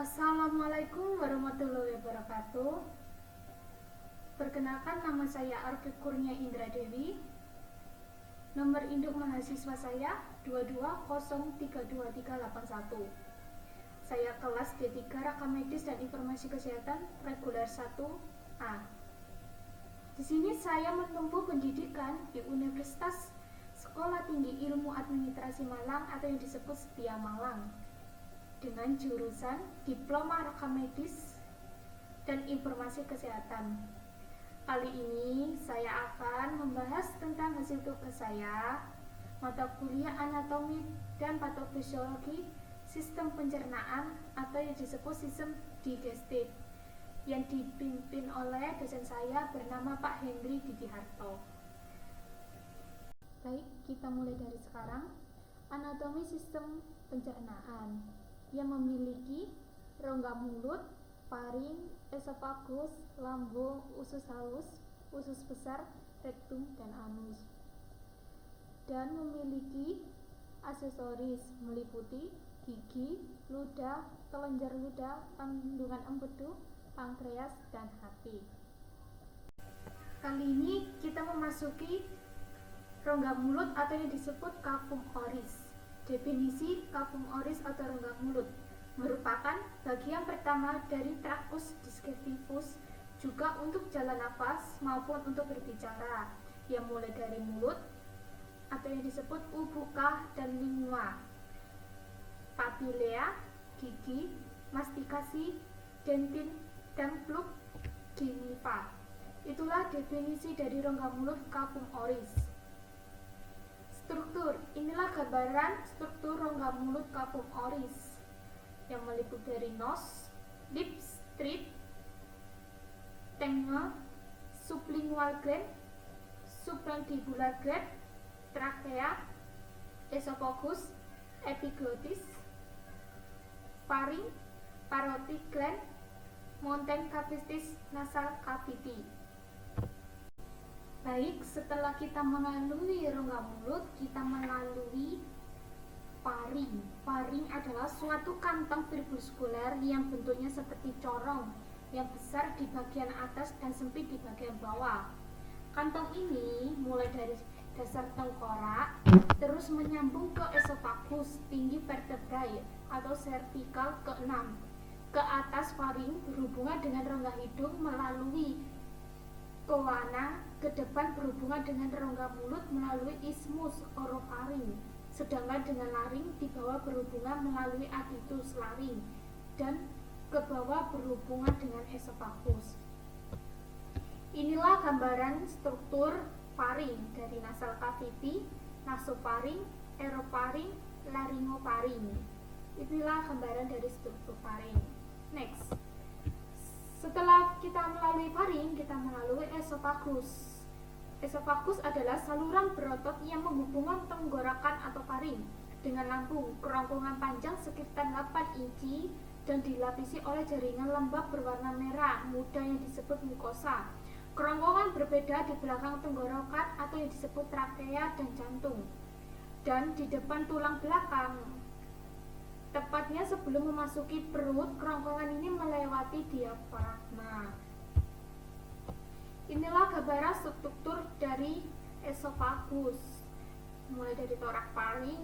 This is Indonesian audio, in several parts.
Assalamualaikum warahmatullahi wabarakatuh. Perkenalkan, nama saya Arfi Kurnia Indra Dewi. Nomor induk mahasiswa saya 2203231. Saya kelas D3 Rakam Medis dan Informasi Kesehatan reguler 1A. Di sini saya menempuh pendidikan di Universitas Sekolah Tinggi Ilmu Administrasi Malang atau yang disebut Setia Malang, dengan jurusan Diploma Rakam Medis dan Informasi Kesehatan. Kali ini saya akan membahas tentang hasil tugas saya, mata kuliah Anatomi dan Patofisiologi Sistem Pencernaan atau yang disebut Sistem Digestif, yang dipimpin oleh dosen saya bernama Pak Hendri Didiharto. Baik, kita mulai dari sekarang. Anatomi Sistem Pencernaan yang memiliki rongga mulut, faring, esofagus, lambung, usus halus, usus besar, rektum, dan anus, dan memiliki aksesoris meliputi gigi, ludah, kelenjar ludah, kandungan empedu, pankreas, dan hati. Kali ini kita memasuki rongga mulut atau yang disebut cavum oris. Definisi cavum oris atau rongga mulut merupakan bagian pertama dari trakus digestivus, juga untuk jalan nafas maupun untuk berbicara, yang mulai dari mulut atau yang disebut ubuka dan lingua, papilea, gigi, mastikasi, dentin, dan plug gingiva. Itulah definisi dari rongga mulut cavum oris. Struktur, inilah gambaran struktur rongga mulut cavum oris yang meliputi dari nose, lips, trip, tenge, sublingual gland, submandibular gland, trachea, esophagus, epiglottis, faring, parotid gland, mountain cavity, nasal cavity. Baik, setelah kita melalui rongga mulut, kita melalui faring. Faring adalah suatu kantong virbuskuler yang bentuknya seperti corong, yang besar di bagian atas dan sempit di bagian bawah. Kantong ini mulai dari dasar tengkorak, terus menyambung ke esofagus, tinggi vertebrae atau cervical ke-6. Ke atas faring berhubungan dengan rongga hidung melalui koana, ke depan berhubungan dengan rongga mulut melalui isthmus orofaring, sedangkan dengan laring di bawah berhubungan melalui adytus laring, dan ke bawah berhubungan dengan esofagus. Inilah gambaran struktur faring dari nasal cavity, nasofaring, orofaring, laryngofaring. Inilah gambaran dari struktur faring. Next. Setelah kita melalui faring, kita melalui esofagus. Esofagus adalah saluran berotot yang menghubungkan tenggorokan atau faring dengan lambung. Kerongkongan panjang sekitar 8 inci dan dilapisi oleh jaringan lembab berwarna merah muda yang disebut mukosa. Kerongkongan berbeda di belakang tenggorokan atau yang disebut trakea dan jantung, dan di depan tulang belakang. Tepatnya sebelum memasuki perut, kerongkongan ini melewati diafragma. Inilah gambaran struktur dari esofagus, mulai dari torak faring,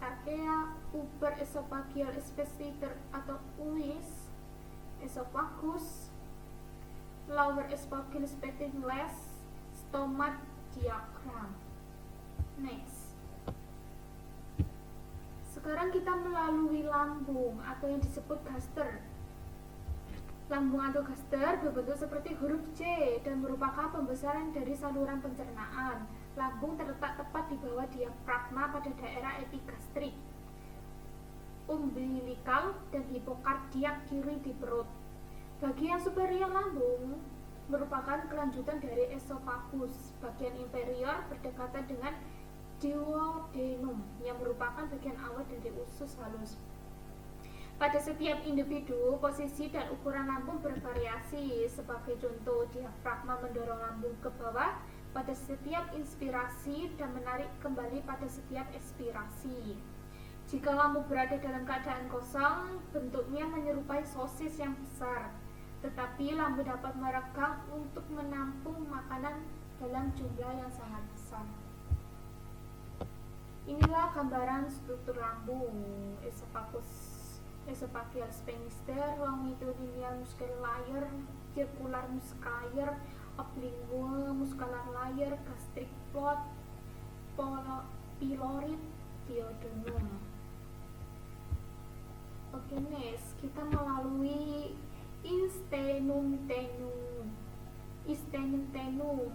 trachea, uber esophageal sphincter atau UES, esofagus, lower esophageal sphincter, stomach, diaphragm. Next. Sekarang kita melalui lambung atau yang disebut gaster. Lambung atau gaster berbentuk seperti huruf C dan merupakan pembesaran dari saluran pencernaan. Lambung terletak tepat di bawah diafragma pada daerah epigastrik, umbilikal, dan hipokardiak kiri di perut. Bagian superior lambung merupakan kelanjutan dari esofagus. Bagian inferior berdekatan dengan duodenum yang merupakan bagian awal dari usus halus. Pada setiap individu, posisi dan ukuran lambung bervariasi. Sebagai contoh, diafragma mendorong lambung ke bawah pada setiap inspirasi dan menarik kembali pada setiap ekspirasi. Jika lampu berada dalam keadaan kosong, bentuknya menyerupai sosis yang besar, tetapi lampu dapat merekam untuk menampung makanan dalam jumlah yang sangat besar. Inilah gambaran struktur lampu esophageal sphincter, longitudinal muscular layer, circular muscular, oblique muscular layer, gastric plot, pyloric, duodenum. Oke, next kita melalui intestinum tenum. Intestinum tenum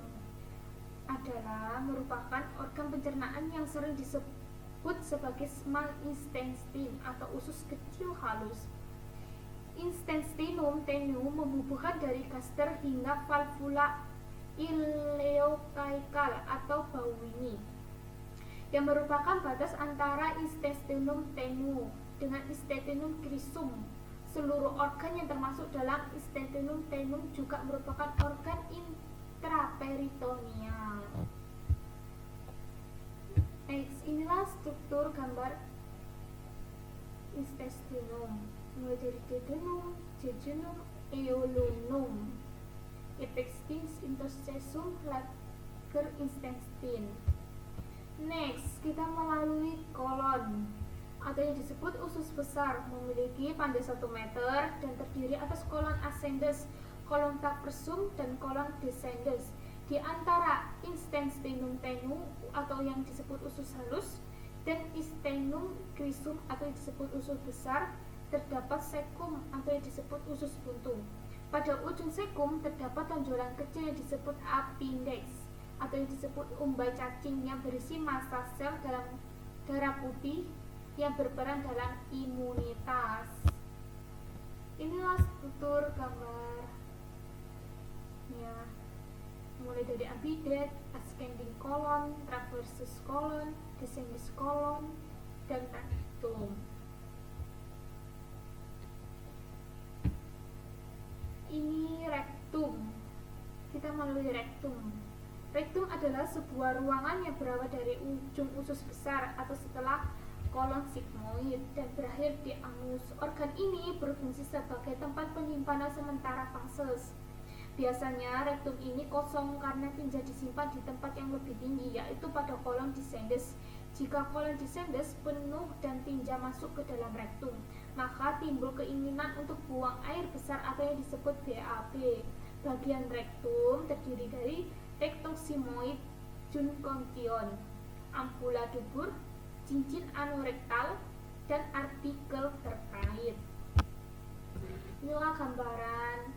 adalah merupakan organ pencernaan yang sering disebut sebagai small intestine atau usus kecil halus. Intestinum tenum membubuhkan dari gaster hingga valvula ileocaecal atau bawini, yang merupakan batas antara intestinum tenum dengan intestinum crisum. Seluruh organ yang termasuk dalam intestinum tenum juga merupakan organ intraperitoneal. Next, inilah struktur gambar intestinum, mulai dari duodenum, jejunum, eolunum, episplex, intercessum, lager intestine. Next, kita melalui kolon atau yang disebut usus besar, memiliki panjang 1 meter dan terdiri atas kolon ascendens, kolon trapezium, dan kolon descendens. Di antara intestinum tenum atau yang disebut usus halus dan intestinum crisum atau yang disebut usus besar terdapat cecum atau yang disebut usus buntu. Pada ujung cecum terdapat tonjolan kecil yang disebut appendix atau yang disebut umbai cacing yang berisi massa sel dalam darah putih yang berperan dalam imunitas. Inilah struktur gambar ya, mulai dari ambidet, ascending colon, transversus colon, descending colon, dan rectum. Ini rectum. Kita melalui rectum. Rectum adalah sebuah ruangan yang berawal dari ujung usus besar atau setelah kolon sigmoid dan berakhir di anus. Organ ini berfungsi sebagai tempat penyimpanan sementara feses. Biasanya rektum ini kosong karena tinja disimpan di tempat yang lebih tinggi, yaitu pada kolon descendens. Jika kolon descendens penuh dan tinja masuk ke dalam rektum, maka timbul keinginan untuk buang air besar atau yang disebut BAB. Bagian rektum terdiri dari rectum sigmoid, junction, ampula dubur, cincin anorektal, dan artikel terkait. Inilah gambaran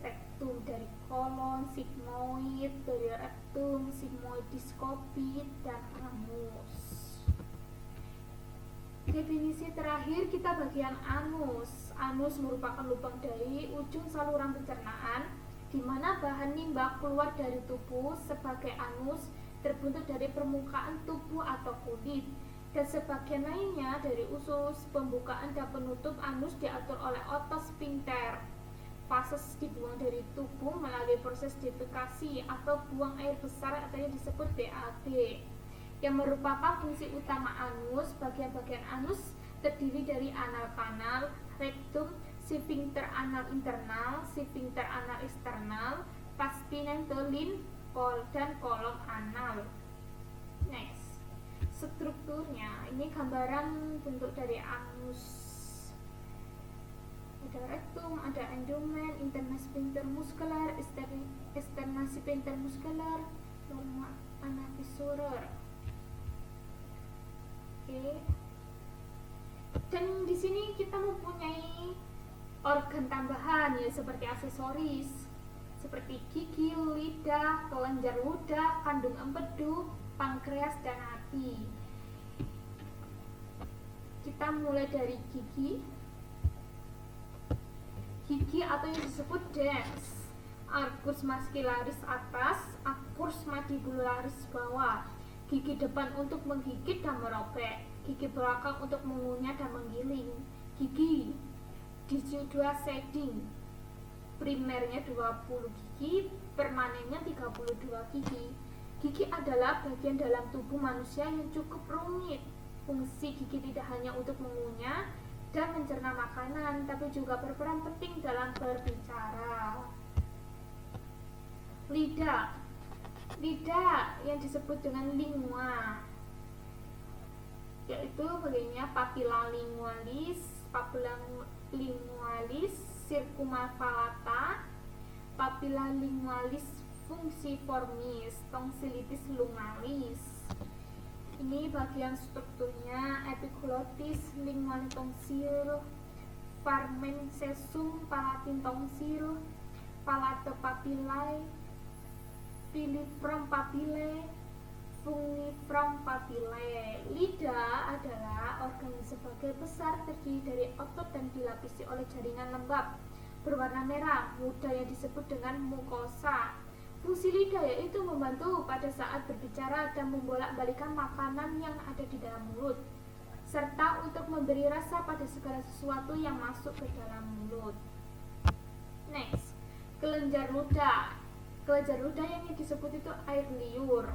rektum dari kolon, sigmoid, dari rektum, sigmoid diskopit, dan anus. Definisi terakhir kita bagian anus. Anus merupakan lubang dari ujung saluran pencernaan di mana bahan limbah keluar dari tubuh. Sebagai anus terbentuk dari permukaan tubuh atau kulit, dan sebagian lainnya dari usus. Pembukaan dan penutup anus diatur oleh otot sphincter. Fases dibuang dari tubuh melalui proses defekasi atau buang air besar atau yang disebut BAB, yang merupakan fungsi utama anus. Bagian-bagian anus terdiri dari anal kanal, rektum, sphincter anal internal, sphincter anal eksternal, pastinentelin, dan kolom anal. Next, strukturnya ini gambaran bentuk dari anus. Ada rektum, ada endomen, internal sphincter muscular, external sphincter muscular, norma anavisorer. Oke. Dan di sini kita mempunyai organ tambahan ya, seperti aksesoris seperti gigi, lidah, kelenjar ludah, kandung empedu, pankreas, dan hati. Kita mulai dari gigi. Gigi atau yang disebut dens, arcus maxillaris atas, arcus mandibularis bawah. Gigi depan untuk menggigit dan merobek, gigi belakang untuk mengunyah dan menggiling. Gigi deciduous shading, primernya 20 gigi, permanennya 32 gigi. Gigi adalah bagian dalam tubuh manusia yang cukup rumit. Fungsi gigi tidak hanya untuk mengunyah dan mencerna makanan, tapi juga berperan penting dalam berbicara. Lidah. Lidah yang disebut dengan lingua, yaitu bagiannya papilla lingualis, circumfallata, papilla lingualis funciformis, tonsillitis lungalis. Ini bagian strukturnya: epiglotis, lingual tonsil, farmen sesum, palatin tonsil, palatopapillae, filiform papillae, fungiform papillae. Lidah adalah organ sebagai besar, terdiri dari otot dan dilapisi oleh jaringan lembab berwarna merah muda yang disebut dengan mukosa. Fungsi lidah yaitu membantu pada saat berbicara dan membolak-balikan makanan yang ada di dalam mulut, serta untuk memberi rasa pada segala sesuatu yang masuk ke dalam mulut. Next, kelenjar ludah. Kelenjar ludah yang disebut itu air liur.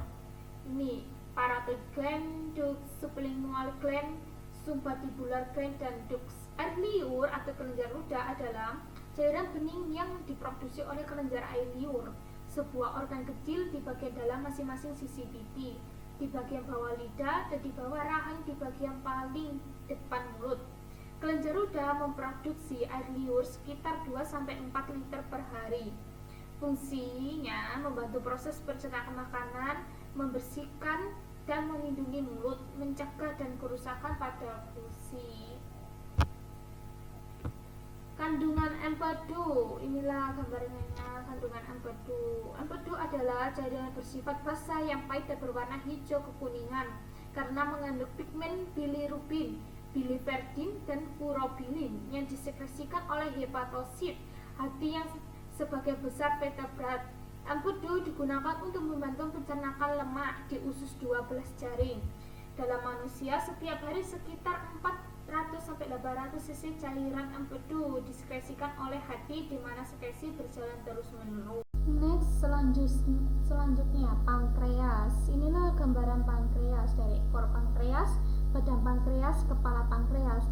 Ini parotid gland, dux, sublingual gland, submandibular gland, dan dux. Air liur atau kelenjar ludah adalah cairan bening yang diproduksi oleh kelenjar air liur, sebuah organ kecil di bagian dalam masing-masing sisi pipi, di bagian bawah lidah, dan di bawah rahang di bagian paling depan mulut. Kelenjar ludah memproduksi air liur sekitar 2-4 liter per hari. Fungsinya membantu proses pencernaan makanan, membersihkan dan melindungi mulut, mencegah dan kerusakan pada gusi. Kandungan empedu, inilah gambarnya kandungan empedu. Empedu adalah cairan bersifat basah yang pahit dan berwarna hijau kekuningan karena mengandung pigmen bilirubin, biliverdin, dan urobilin yang disekresikan oleh hepatosit hati yang sebagai besar vertebrat. Empedu digunakan untuk membantu pencernaan lemak di usus 12 jaring. Dalam manusia setiap hari sekitar 400-800 cc cairan empedu disekresikan oleh hati, di mana sekresi berjalan terus-menerus. Next, selanjutnya pankreas. Inilah gambaran pankreas, dari ekor pankreas, badan pankreas, kepala pankreas.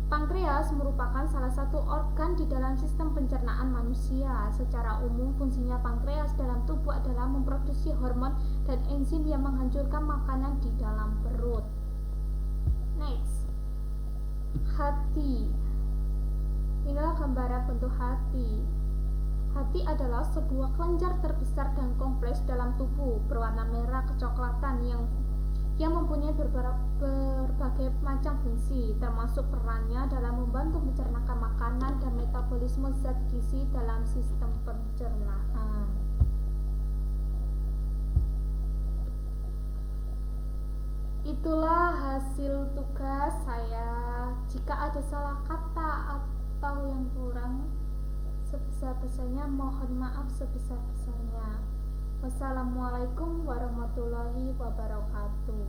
Pankreas merupakan salah satu organ di dalam sistem pencernaan manusia. Secara umum, fungsinya pankreas dalam tubuh adalah memproduksi hormon dan enzim yang menghancurkan makanan di dalam perut. Next, hati. Inilah gambaran bentuk hati. Hati adalah sebuah kelenjar terbesar dan kompleks dalam tubuh, berwarna merah kecoklatan yang mempunyai berbagai macam fungsi, termasuk perannya dalam membantu mencernakan makanan dan metabolisme zat gizi dalam sistem pencernaan. Itulah hasil tugas saya. Jika ada salah kata atau yang kurang, sebesar-besarnya mohon maaf sebesar-besarnya. Wassalamualaikum warahmatullahi wabarakatuh.